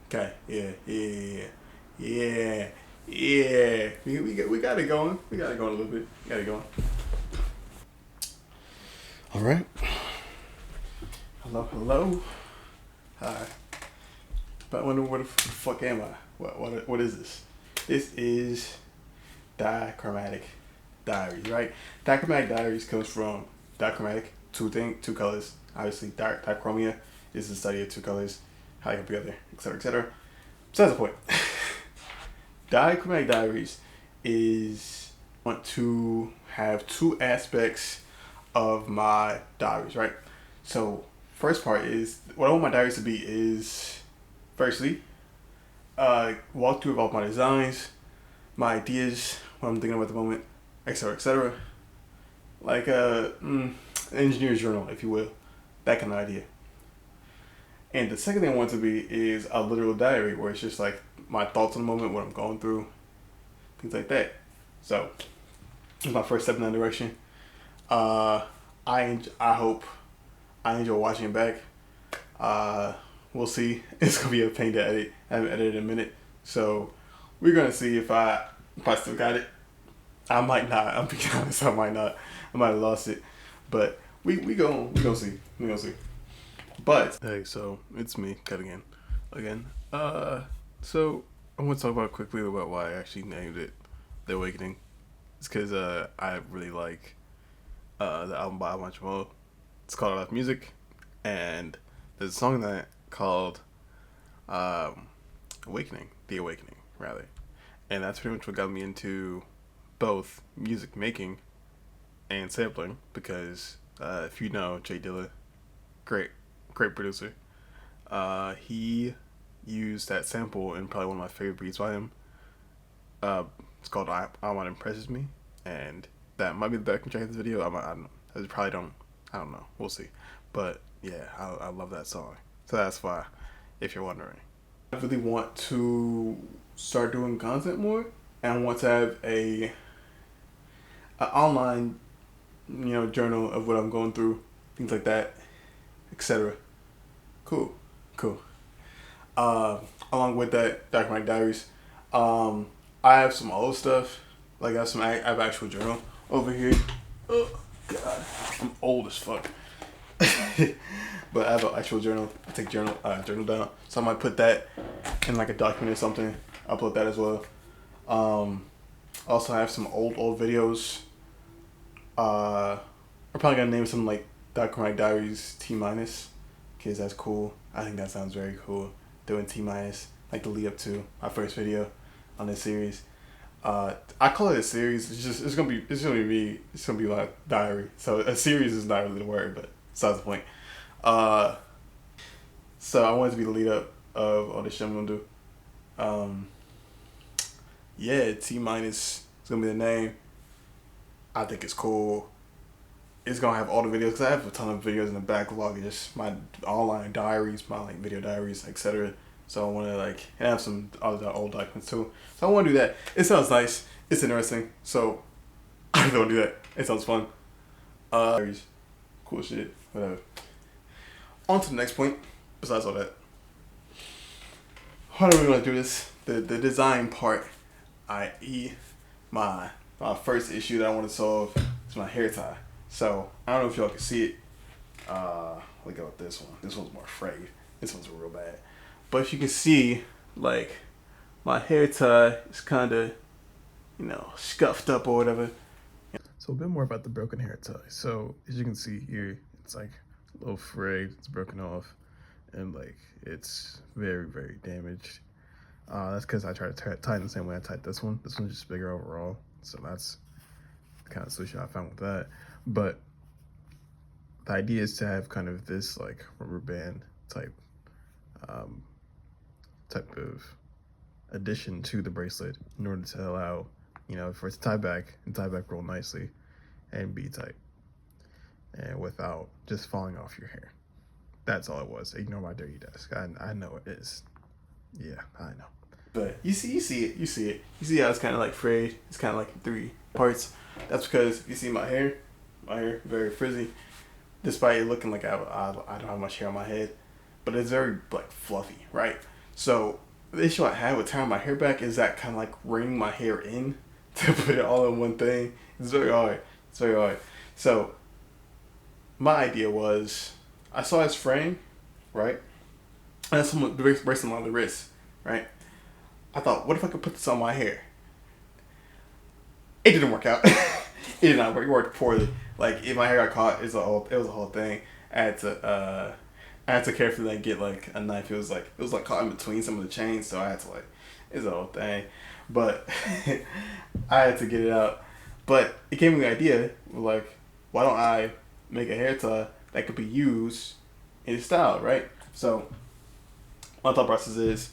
Okay. Yeah. We got it going. We got it going a little bit. We got it going. All right. Hello. Hi. But I wonder where the fuck am I? What is this? This is dichromatic diaries, right? Dichromatic diaries comes from dichromatic, two colors. Obviously, dichromatic is the study of two colors, how they come together, etc., etc. So that's the point. Dichromatic diaries is want to have two aspects of my diaries, right? So first part is what I want my diaries to be is firstly, walk through about my designs, my ideas, what I'm thinking about at the moment, etc., etc. Like an engineer's journal, if you will, that kind of idea. And the second thing I want to be is a literal diary where it's just like my thoughts on the moment, what I'm going through, things like that. So, it's my first step in that direction. Uh, I hope I enjoy watching it back. We'll see. It's gonna be a pain to edit. I haven't edited in a minute, so we're gonna see if I still got it. I might not. I'm being honest. I might not. I might have lost it, but we gonna see. We gonna see. But hey, so it's me, cut again. So I want to talk about quickly about why I actually named it The Awakening. It's because I really like the album by Bunch of. It's called I Love Music, and there's a song in that called Awakening, The Awakening, rather, and that's pretty much what got me into both music making and sampling. Because if you know Jay Dilla, great producer. He used that sample in probably one of my favorite beats by him. It's called I Want Impresses Me, and that might be the backing track of this video. I don't know. I probably don't. I don't know. We'll see. But yeah, I love that song. So that's why, if you're wondering. I really want to start doing content more, and I want to have a online, journal of what I'm going through, things like that, etc. Cool. Along with that, document diaries. I have some old stuff. Like I have actual journal over here. Oh God, I'm old as fuck. But I have an actual journal. I take journal down. So I might put that in like a document or something. Upload that as well. Also I have some old videos. I'm probably gonna name something like Document Diaries T minus, because that's cool. I think that sounds very cool. Doing T minus, like the lead up to my first video on this series. I call it a series. It's gonna be like diary. So a series is not really the word, but besides the point. So I want it to be the lead up of all this shit I'm gonna do. Yeah, T minus is gonna be the name. I think it's cool. It's gonna have all the videos because I have a ton of videos in the backlog. It's just my online diaries, my like video diaries, etc. So I want to like have some other old documents too. So I want to do that. It sounds nice. It's interesting. So I really want to do that. It sounds fun. Diaries, cool shit. Whatever. On to the next point. Besides all that, how do we want to do this? The design part, i.e., my first issue that I want to solve is my hair tie. So I don't know if y'all can see it. Look at this one. This one's more frayed. This one's real bad. But if you can see, like, my hair tie is kind of, scuffed up or whatever. So a bit more about the broken hair tie. So as you can see here, it's like a little frayed. It's broken off, and like it's very, very damaged. That's because I tried to tie it the same way I tied this one. This one's just bigger overall. So that's the kind of solution I found with that. But the idea is to have kind of this like rubber band type of addition to the bracelet in order to allow, for it to tie back real nicely and be tight and without just falling off your hair. That's all it was. Ignore my dirty desk. I know it is. Yeah, I know. But you see it. You see how it's kind of like frayed. It's kind of like in three parts. That's because you see my hair very frizzy. Despite it looking like I don't have much hair on my head, but it's very like fluffy, right? So the issue I had with tying my hair back is that kind of like reining my hair in to put it all in one thing. It's very hard. It's very hard. So my idea was I saw his frame, right? And someone bracing on the wrist, right? I thought, what if I could put this on my hair? It didn't work out. It did not work. It worked poorly. Like if my hair got caught, it was a whole thing. I had to carefully like get like a knife. It was like caught in between some of the chains, so I had to like it's a whole thing. But I had to get it out. But it gave me the idea, like, why don't I make a hair tie that could be used in style, right? So my thought process is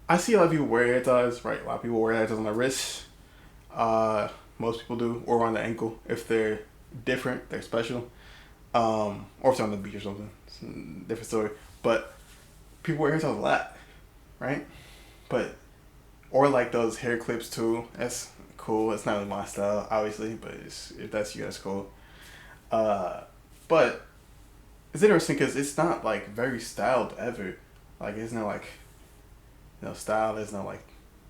I see a lot of people wear hair ties, right? A lot of people wear hair ties on their wrists. Most people do, or on the ankle if they're different, they're special. Or if they're on the beach or something. It's a different story. But people wear hair ties a lot, right? But or like those hair clips too. That's cool. It's not really my style, obviously, but if that's you, that's cool. But it's interesting because it's not like very styled ever. Like it's not like style. There's no like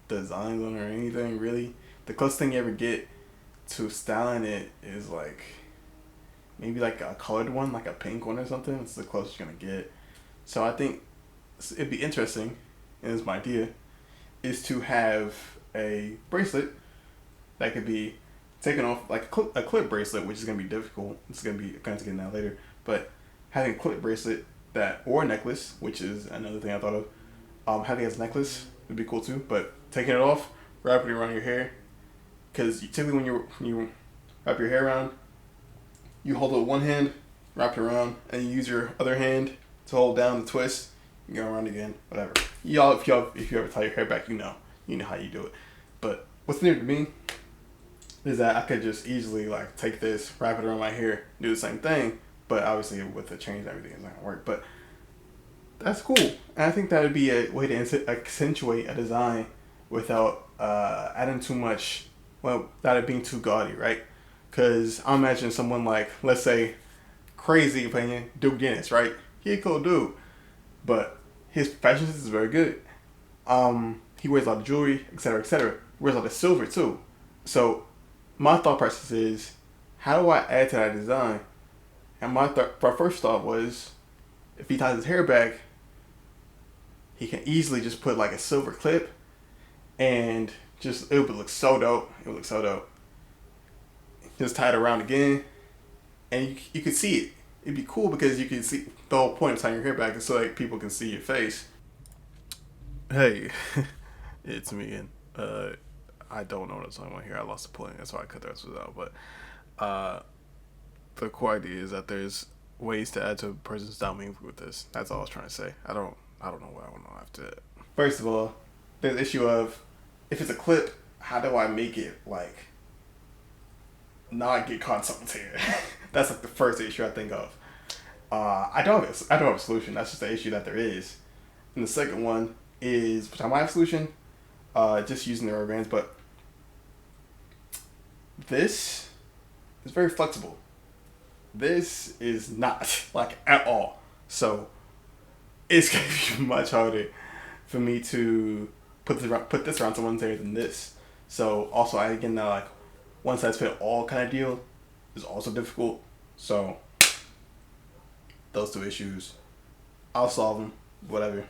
designs on it or anything really. The closest thing you ever get to styling it is like maybe like a colored one, like a pink one or something. It's the closest you're gonna get. So I think it'd be interesting, and it's my idea, is to have a bracelet that could be taken off, like a clip bracelet, which is gonna be difficult. It's gonna be going to get that later, but having a clip bracelet or a necklace, which is another thing I thought of. Having it as a necklace would be cool too, but taking it off, wrapping it around your hair, because typically when you wrap your hair around, you hold it with one hand, wrap it around, and you use your other hand to hold down the twist. You go around again, whatever. If you ever tie your hair back, you know how you do it. But what's new to me is that I could just easily like take this, wrap it around my hair, do the same thing, but obviously with the chains and everything, it's not gonna work. But that's cool, and I think that would be a way to accentuate a design without adding too much. Well, without it being too gaudy, right? Because I imagine someone like, let's say, crazy opinion, Duke Dennis, right? He a cool dude, but his fashion sense is very good. He wears a lot of jewelry, etc., etc. Wears a lot of silver too. So my thought process is, how do I add to that design? And my first thought was, if he ties his hair back, he can easily just put like a silver clip, and just it would look so dope. It would look so dope. Just tie it around again, and you could see it. It'd be cool because you can see the whole point of tying your hair back is so like people can see your face. Hey, it's me again. I don't know what I'm talking about here. I lost the point. That's why I cut the rest of it out. But the core idea is that there's ways to add to a person's style meaningfully with this. That's all I was trying to say. I don't know what I want to know after that. First of all, there's the issue of if it's a clip, how do I make it like not get caught in someone's hair? That's like the first issue I think of. I don't have a solution. That's just the issue that there is. And the second one is, which I might have a solution, just using the rubber bands, but this is very flexible. This is not like at all. So it's gonna be much harder for me to put this around someone's hair than this. So also I again now like one size fit all kind of deal is also difficult. So those two issues, I'll solve them, whatever.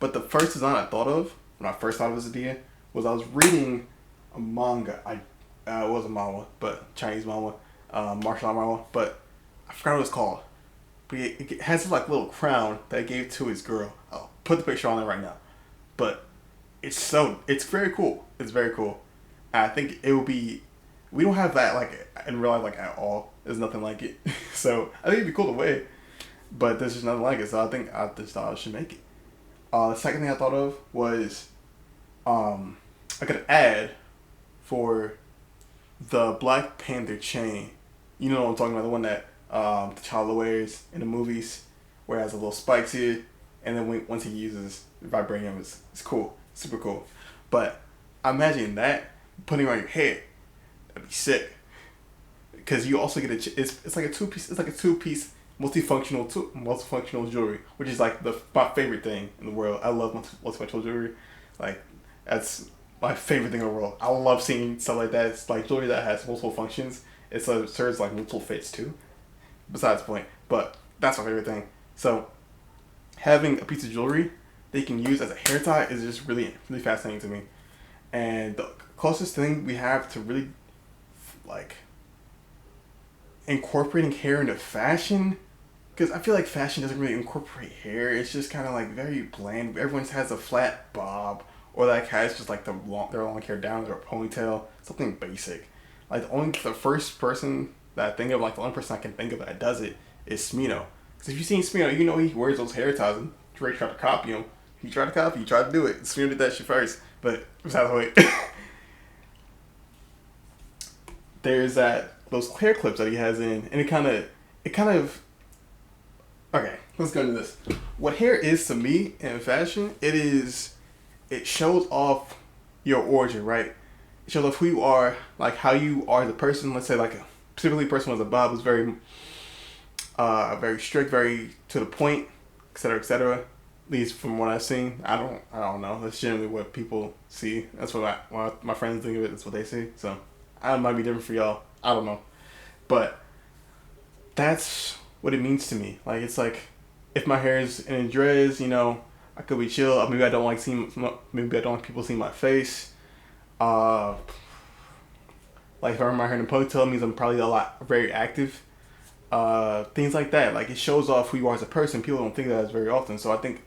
But the first design I thought of when I first thought of this idea was I was reading a manga. It was a manga, but Chinese manga, martial art manga, but I forgot what it's called. But it has this like little crown that he gave to his girl. I'll put the picture on there right now. But it's very cool. It's very cool. And I think it will be. We don't have that like in real life like at all. There's nothing like it. So I think it'd be cool to wear, but there's just nothing like it. So I think I just thought I should make it. The second thing I thought of was, I could add for the Black Panther chain. You know what I'm talking about, the one that T'Challa wears in the movies, where it has a little spikes here, and then once he uses vibranium, it's cool, super cool. But I imagine that putting on your hair, that'd be sick. Because you also get it's like a two piece multifunctional jewelry, which is like my favorite thing in the world. I love multifunctional jewelry. Like that's my favorite thing in the world. I love seeing stuff like that. It's like jewelry that has multiple functions. It serves like multiple fits too. Besides the point, but that's my favorite thing. So having a piece of jewelry they can use as a hair tie is just really fascinating to me. And the closest thing we have to really like incorporating hair into fashion, because I feel like fashion doesn't really incorporate hair. It's just kind of like very bland. Everyone has a flat bob, or like has just like their long hair down their ponytail, something basic. Like the first person that I think of, like the only person I can think of that does it is Smino. Because if you've seen Smino, you know he wears those hair ties, and Drake tried to copy him. He tried to copy, he tried to do it. Smino did that shit first, but besides the way. There's those hair clips that he has in, and it kind of okay, let's go into this. What hair is to me in fashion, it shows off your origin, right? It shows off who you are, like how you are as a person. Let's say like specifically a person with a bob was very strict, very to the point, etc., etc. At least from what I've seen. I don't know. That's generally what people see. That's what my friends think of it. That's what they see. So I might be different for y'all. I don't know. But that's what it means to me. Like it's like if my hair is in a dreads, I could be chill. Maybe I don't like people seeing my face. Like if I wear my hair in a ponytail, it means I'm probably very active. Things like that. Like it shows off who you are as a person. People don't think of that very often. So I think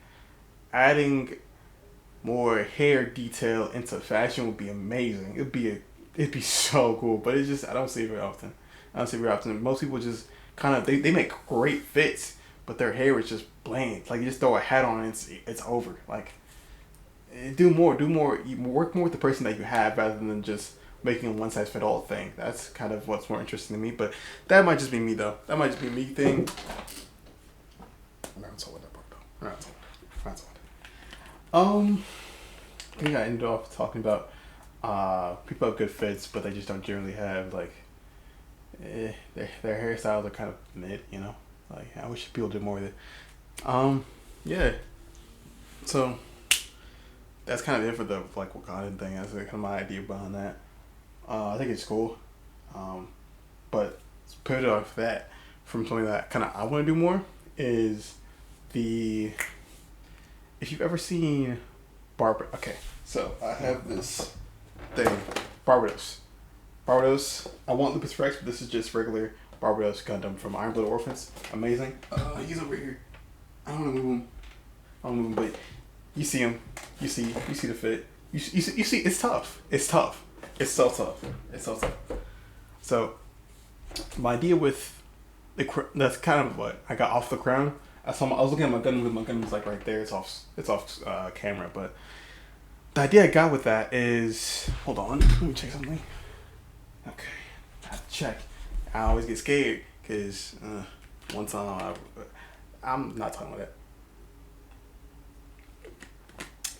adding more hair detail into fashion would be amazing. It'd be so cool. But it's just I don't see it very often. Most people just kind of they make great fits, but their hair is just bland. Like you just throw a hat on and it's over. Like do more. You work more with the person that you have rather than just making a one size fit all thing. That's kind of what's more interesting to me. But that might just be me though. That might just be me thing. I'm not told that part though. I think I ended off talking about people have good fits, but they just don't generally have like their hairstyles are kind of mid, Like I wish people did more with it. Yeah. So that's kind of it for the like Wakandan thing. That's kind of my idea behind that. I think it's cool. But pivot off that from something that kind of I want to do more is if you've ever seen Barbados. Okay, so I have this thing, Barbados. I want Lupus Rex, but this is just regular Barbados Gundam from Iron Blood Orphans. Amazing. He's over here. I don't want to move him, but you see him. You see the fit. You see. It's tough. It's so tough. So my idea with that's kind of what I got off the crown. I was looking at my Gundam. My Gundam's like right there. It's off camera, but the idea I got with that is hold on. Let me check something. Okay, I have to check. I always get scared because one time I'm not talking about that.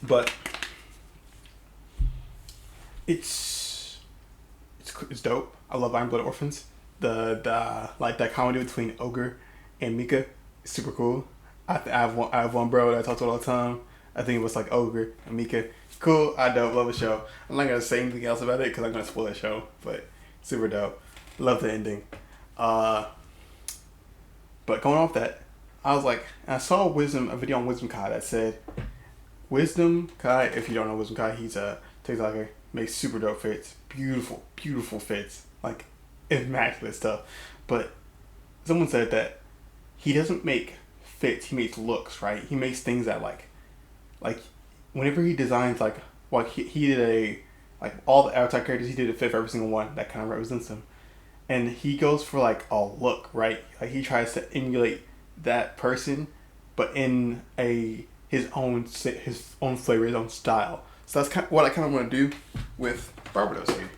But it's dope. I love Iron Blood Orphans. The like that comedy between Ogre and Mika is super cool. I have one bro that I talk to all the time. I think it was like Ogre and Mika. Cool. I don't love the show. I'm not gonna say anything else about it because I'm gonna spoil the show. But super dope. Love the ending. But going off that, I was like, I saw a video on Wisdom Kai that said, Wisdom Kai, if you don't know Wisdom Kai, he's a TikToker, makes super dope fits. Beautiful fits. Like, immaculate stuff. But someone said that he doesn't make fits, he makes looks, right? He makes things that like whenever he designs he did all the Avatar characters, he did a fit for every single one that kind of represents him. And he goes for like a look, right? Like he tries to emulate that person, but in his own flavor, his own style. So that's kind of what I kind of want to do with Barbados here.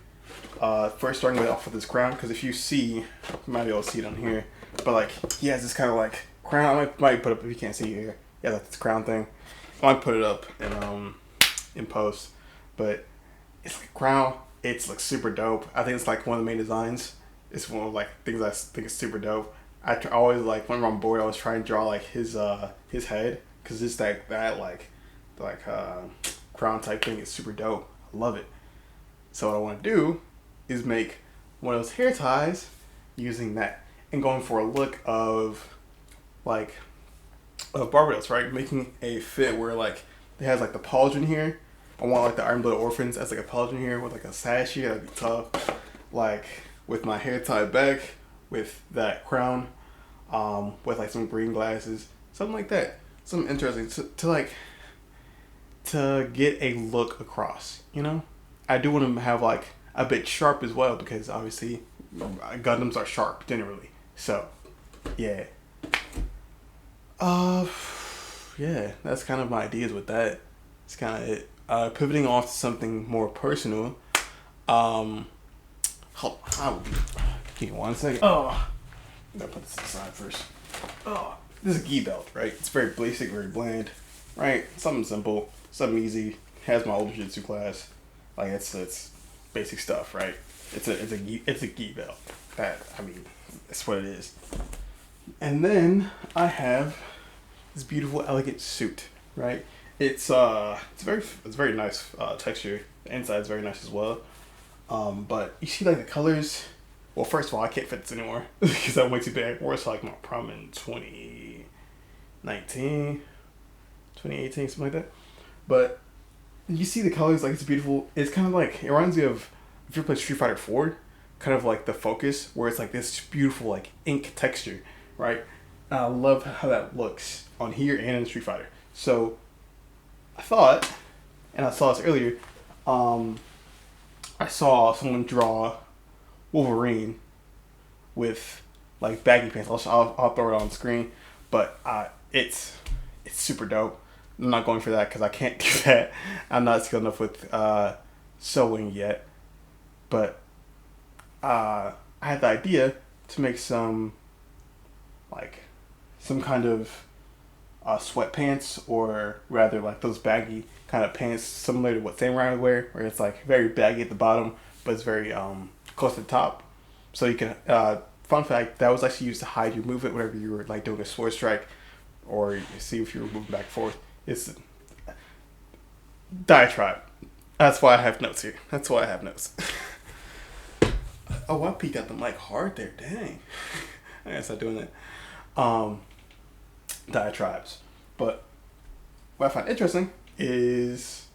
First starting off with his crown, because if you see, you might be able to see it on here, but like he has this kind of like crown. I might put up if you can't see it here. Yeah, like this crown thing. I might put it up in post, but it's like a crown. It's like super dope. I think it's like one of the main designs. It's one of like things I think is super dope. always like when I'm bored, I was trying to draw like his head because it's that like crown type thing is super dope. I love it. So what I want to do is make one of those hair ties using that and going for a look like of Barbados, right? Making a fit where like it has like the pauldron here. I want like the Iron Blooded Orphans as like a pauldron here with like a sash here. That'd be tough. Like with my hair tied back with that crown, with like some green glasses, something like that. Something interesting to get a look across. You know, I do want to have like a bit sharp as well because obviously Gundams are sharp generally. So yeah. Uh, yeah, that's kind of my ideas with that. It's kind of it. Pivoting off to something more personal. Hold on. Give me 1 second. Oh, I'm gonna put this aside first. Oh, this is a gi belt, right? It's very basic, very bland, right? Something simple, something easy. Has my old jiu-jitsu class. Like it's basic stuff, right? It's a gi belt. That I mean, that's what it is. And then I have this beautiful, elegant suit, right? It's very nice texture. The inside is very nice as well. But you see like the colors. Well, first of all, I can't fit this anymore because I'm way too big. I wore it to like my prom in 2019, 2018, something like that. But you see the colors, like it's beautiful. It's kind of like it reminds me of if you ever played Street Fighter 4, kind of like the focus where it's like this beautiful like ink texture, right? And I love how that looks on here and in Street Fighter. So I thought, and I saw this earlier, I saw someone draw Wolverine with like baggy pants. I'll throw it on the screen, but it's super dope. I'm not going for that because I can't do that. I'm not skilled enough with sewing yet, but I had the idea to make some kind of sweatpants, or rather like those baggy kind of pants similar to what Samurai would wear, where it's like very baggy at the bottom, but it's very close to the top. So you can, fun fact, that was actually used to hide your movement whenever you were like doing a sword strike, or you see if you were moving back and forth. It's diatribe. That's why I have notes here. That's why I have notes. Oh, I peeked at the mic hard there. Dang. I gotta start doing that. Diatribes. But what I find interesting is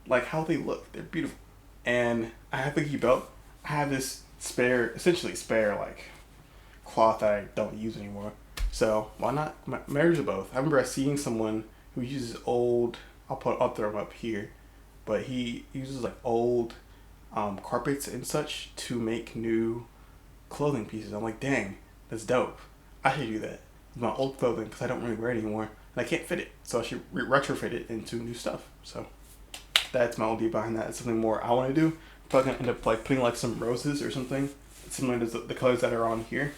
like how they look. They're beautiful. And I have the gi belt. I have this essentially spare like cloth that I don't use anymore. So why not marriage of both? I remember seeing someone who uses old. I'll throw him up here, but he uses like old carpets and such to make new clothing pieces. I'm like, dang, that's dope. I should do that with my old clothing because I don't really wear it anymore and I can't fit it. So I should retrofit it into new stuff. So that's my idea behind that. It's something more I want to do. Probably gonna end up like putting like some roses or something similar to the colors that are on here.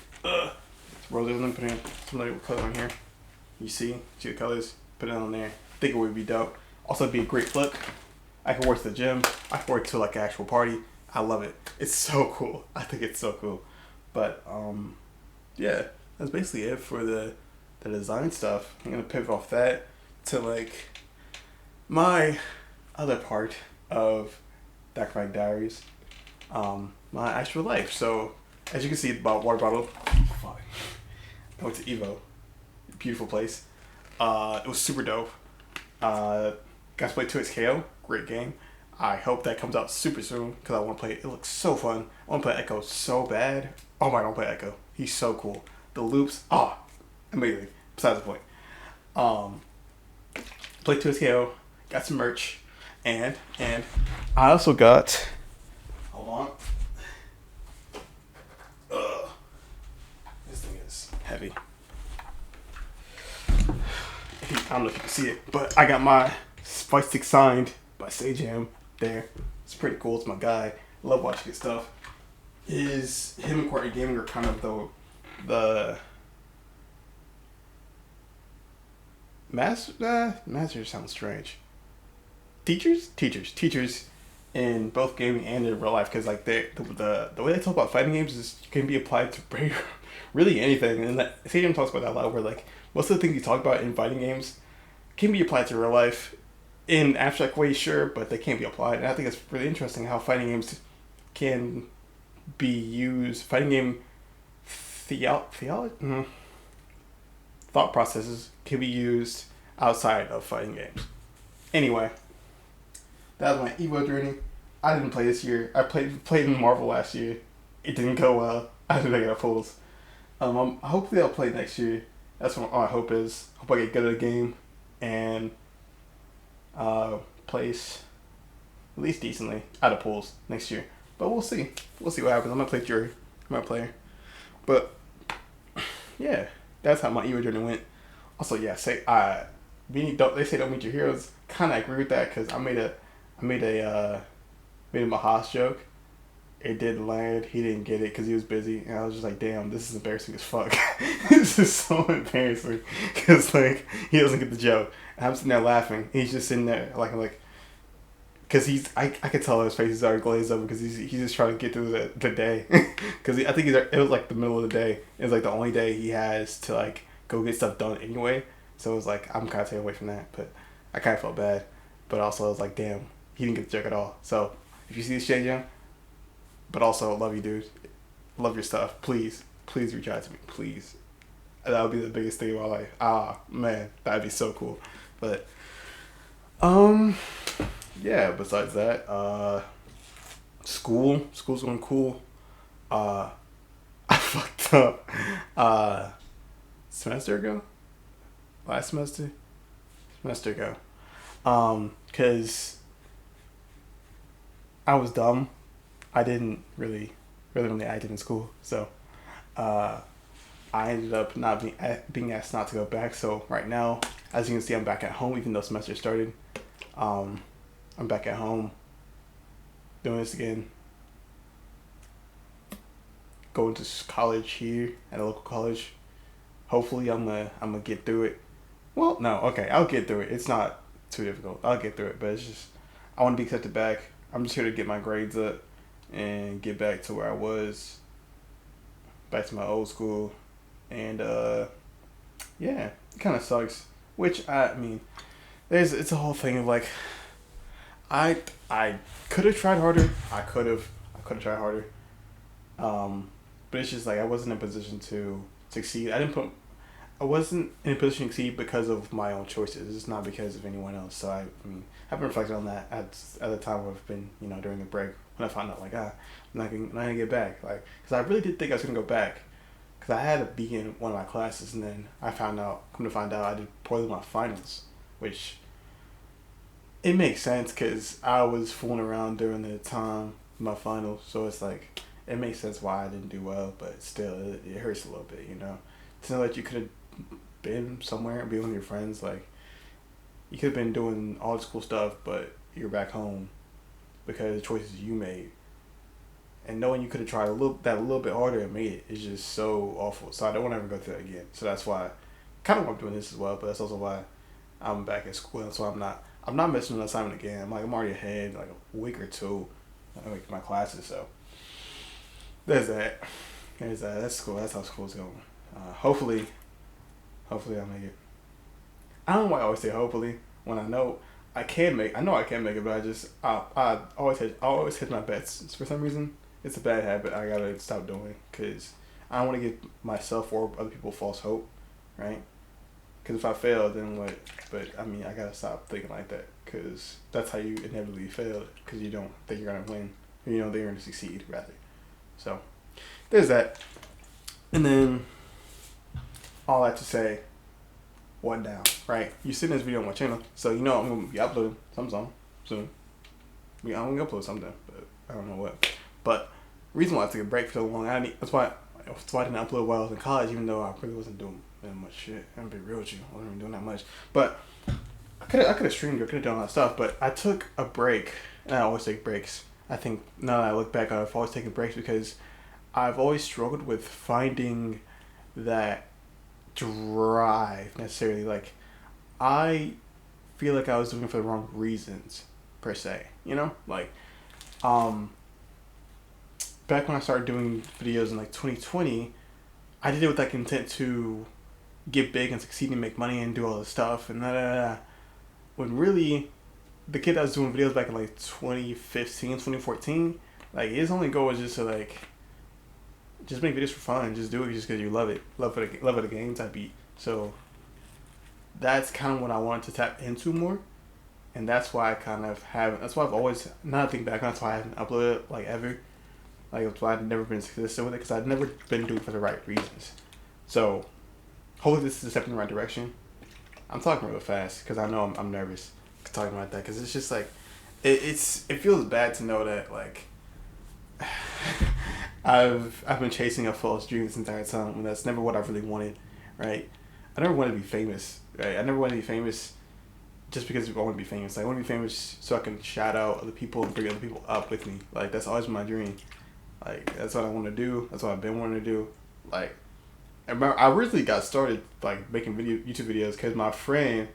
Roses, I'm putting similar color on here. You see the colors, put it on there. I think it would be dope. Also, it'd be a great look. I could wear it to the gym. I could wear it to like an actual party. I love it. It's so cool. I think it's so cool. But yeah, that's basically it for the design stuff. I'm gonna pivot off that to like my other part of dichromatic diaries, my actual life. So as you can see, the water bottle. Fuck. I went to Evo. Beautiful place. It was super dope. Got to play 2XKO. Great game. I hope that comes out super soon because I want to play it. It looks so fun. I want to play Echo so bad. Oh my god, I want to play Echo. He's so cool. The loops, amazing. Besides the point. Played 2XKO. Got some merch. And I also got, hold on. This thing is heavy. I don't know if you can see it, but I got my Spice Stick signed by Sajam there. It's pretty cool. It's my guy. Love watching his stuff. Him and Courtney Gaming are kind of the master sounds strange. Teachers in both gaming and in real life, because like the way they talk about fighting games is can be applied to really anything. And that Stadium talks about that a lot. Where like most of the things you talk about in fighting games can be applied to real life in abstract ways, sure, but they can't be applied. And I think it's really interesting how fighting games can be used. Fighting game theology, thought processes can be used outside of fighting games. Anyway, that was my Evo journey. I didn't play this year. I played in Marvel last year. It didn't go well. I didn't make enough pulls. Hopefully I'll play next year. That's what my hope is. Hope I get good at the game and place at least decently out of pools next year. But we'll see. We'll see what happens. I'm gonna play Jury. I'm gonna play her. But yeah, that's how my Evo journey went. Also, yeah, they say don't meet your heroes. Kind of agree with that because I made a Mahas joke. It did land. He didn't get it because he was busy, and I was just like, "Damn, this is embarrassing as fuck. This is so embarrassing." Because like he doesn't get the joke, and I'm sitting there laughing. He's just sitting there like, because I could tell his face is already glazed over because he's just trying to get through the day. Because I think it was like the middle of the day. It was like the only day he has to like go get stuff done anyway. So it was like I'm kind of taking away from that, but I kind of felt bad. But also I was like, damn, he didn't get the joke at all. So if you see this shit, Young, but also love you, dude. Love your stuff. Please reach out to me, please. That would be the biggest thing in my life. Ah, man, that'd be so cool. But yeah. Besides that, school's going cool. I fucked up. Last semester ago. Cause I was dumb. I didn't really active in school, so I ended up not being asked not to go back. So right now, as you can see, I'm back at home, even though semester started. I'm back at home doing this again. Going to college here at a local college. Hopefully, I'm gonna get through it. Well, no, okay, I'll get through it. It's not too difficult. I'll get through it, but it's just I want to be accepted back. I'm just here to get my grades up and get back to where I was, back to my old school, and yeah, it kind of sucks. Which I mean, it's a whole thing of like, I could have tried harder. I could have tried harder. But it's just like I wasn't in a position to succeed. I wasn't in a position to succeed because of my own choices. It's not because of anyone else. So I mean, I've been reflecting on that at the time I've been, during the break when I found out like I'm not gonna get back, like because I really did think I was gonna go back because I had to be in one of my classes and then come to find out I did poorly in my finals, which it makes sense because I was fooling around during the time of my finals, so it's like it makes sense why I didn't do well, but still it hurts a little bit, to know that you could have been somewhere and be with your friends, like you could have been doing all this cool stuff, but you're back home because of the choices you made, and knowing you could have tried a little bit harder and made it is just so awful. So I don't want to ever go through that again. So that's why kind of why I'm doing this as well, but that's also why I'm back at school. That's why I'm not missing an assignment again. I'm already ahead like a week or two like my classes. So there's that. That's cool. That's how school's going. Hopefully I'll make it. I don't know why I always say hopefully when I know I can make it, but I always hit my bets. For some reason, it's a bad habit I gotta stop doing because I don't want to give myself or other people false hope, right? Because if I fail, then what? But I mean, I gotta stop thinking like that because that's how you inevitably fail because you don't think you're gonna win, or you don't think you're gonna succeed rather. So there's that, and then all that to say, what now, right? You seen this video on my channel, so I'm gonna be uploading something soon. I'm gonna upload something, but I don't know what. But reason why I took a break for so long, that's why I didn't upload while I was in college, even though I really wasn't doing that much shit. I'm gonna be real with you, I wasn't even doing that much. But I could have streamed, I could have done all that stuff, but I took a break, and I always take breaks. I think now that I look back, I've always taken breaks because I've always struggled with finding that drive necessarily. Like I feel like I was doing it for the wrong reasons per se, like back when I started doing videos in like 2020, I did it with that intent to get big and succeed and make money and do all this stuff and da da da. When really, the kid that was doing videos back in like 2015, 2014, like his only goal was just to like just make videos for fun, just do it just because you love it, love of the game type beat. So that's kind of what I wanted to tap into more, and that's why I kind of haven't. That's why I've always, now I think back, that's why I haven't uploaded like ever. Like that's why I've never been consistent with it because I've never been doing it for the right reasons. So hopefully this is a step in the right direction. I'm talking real fast because I know I'm nervous talking about that because it's just like it feels bad to know that like I've been chasing a false dream this entire time when that's never what I really wanted, right? I never wanted to be famous, right? I never wanted to be famous just because I want to be famous. Like, I want to be famous so I can shout out other people and bring other people up with me. Like, that's always my dream. Like, that's what I want to do. That's what I've been wanting to do. Like, I originally got started like making YouTube videos because my friend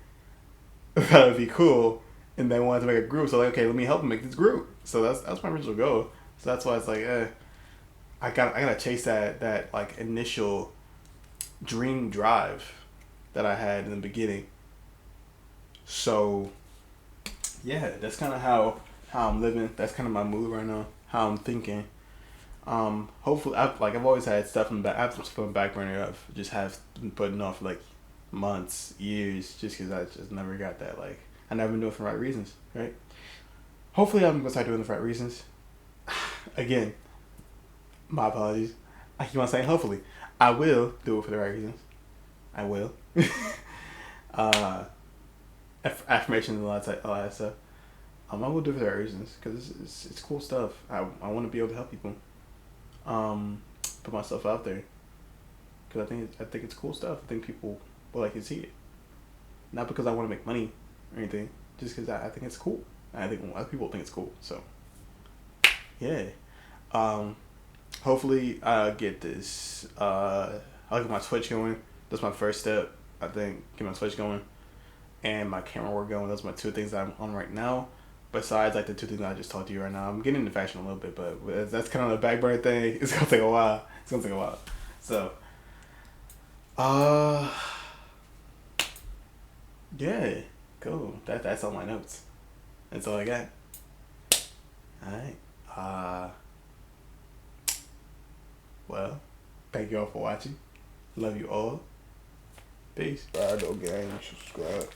thought it'd be cool and they wanted to make a group. So like, okay, let me help him make this group. So that's my original goal. So that's why it's like, I gotta chase that like initial dream drive that I had in the beginning. So yeah, that's kind of how I'm living. That's kind of my mood right now. How I'm thinking. Hopefully, I've always had stuff in the back. I have some stuff in the back burner. I've just have been putting off for like months, years, just because I just never got that. Like I never been doing it for the right reasons, right? Hopefully, I'm gonna start doing it for the right reasons. Again, my apologies. I keep on saying hopefully. I will do it for the right reasons. I will. uh, affirmations and all that stuff. I will do it for the right reasons because it's cool stuff. I want to be able to help people. Put myself out there because I think it's cool stuff. I think people will like to see it. Not because I want to make money or anything, just because I think it's cool. I think other people think it's cool. So yeah. Hopefully I get this. I'll get my Twitch going. That's my first step. I think get my Twitch going and my camera work going. Those are my two things that I'm on right now. Besides like the two things I just told you right now, I'm getting into fashion a little bit, but that's kind of the back burner thing. It's gonna take a while. So, yeah, cool. That's all my notes. That's all I got. All right. Well, thank you all for watching. Love you all. Peace. Ride, no game, subscribe.